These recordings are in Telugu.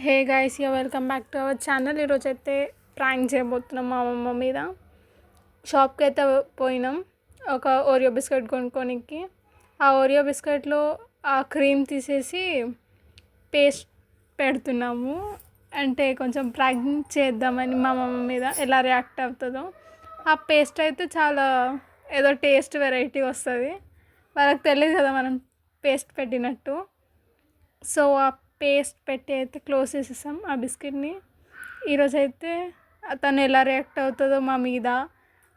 Hey guys, welcome back to our channel. ఈరోజు అయితే ప్రాంక్ చేయబోతున్నాం మా అమ్మమ్మ మీద. షాప్కి అయితే పోయినాం ఒక ఓరియో బిస్కెట్ కొనుక్కోనికి. ఆ ఓరియో బిస్కెట్లో ఆ క్రీమ్ తీసేసి పేస్ట్ పెడుతున్నాము. అంటే కొంచెం ప్రాంక్ చేద్దామని మా అమ్మమ్మ మీద, ఎలా రియాక్ట్ అవుతుందో. ఆ పేస్ట్ అయితే చాలా ఏదో టేస్ట్ వెరైటీ వస్తుంది. వాళ్ళకి తెలియదు కదా మనం పేస్ట్ పెట్టినట్టు. సో ఆ పేస్ట్ పెట్టి అయితే క్లోజ్ చేసేసాం ఆ బిస్కెట్ని. ఈరోజు అయితే తను ఎలా రియాక్ట్ అవుతుందో మా మీద,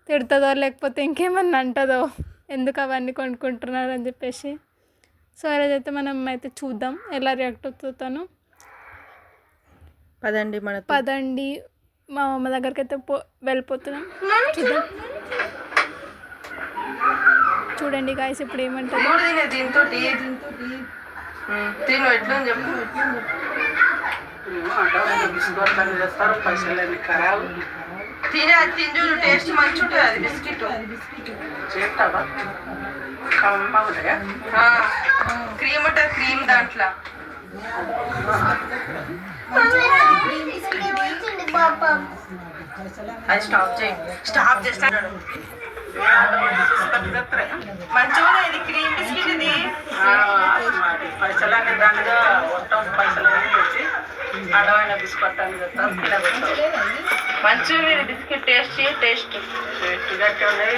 తిడుతుందో లేకపోతే ఇంకేమన్నా అంటుందో, ఎందుకు అవన్నీ కొనుక్కుంటున్నారు అని చెప్పేసి. సో ఈరోజైతే మనం అయితే చూద్దాం ఎలా రియాక్ట్ అవుతుందో తను. పదండి మా అమ్మ దగ్గరికి అయితే వెళ్ళిపోతున్నాం. చూద్దాం. చూడండి గాయస్ ఇప్పుడు ఏమంటారు. తిను ఎట్లా చెప్పు. తింజు టేస్ట్ మంచి ఉంటుంది. అది బిస్కెట్ చేస్తావా? క్రీమ్ ఉంటుంది, క్రీమ్ దాంట్లో అది స్టాప్ చేస్తాడు. మంచిగా ఇది క్రీమ్ బిస్కెట్. ఇది పైసలు దానిగా మొత్తం పైసలు పెట్టి అడమైన బిస్కెట్ అని చెప్తాను. మంచిగా బిస్కెట్ టేస్ట్ గట్టి ఉన్నాయి.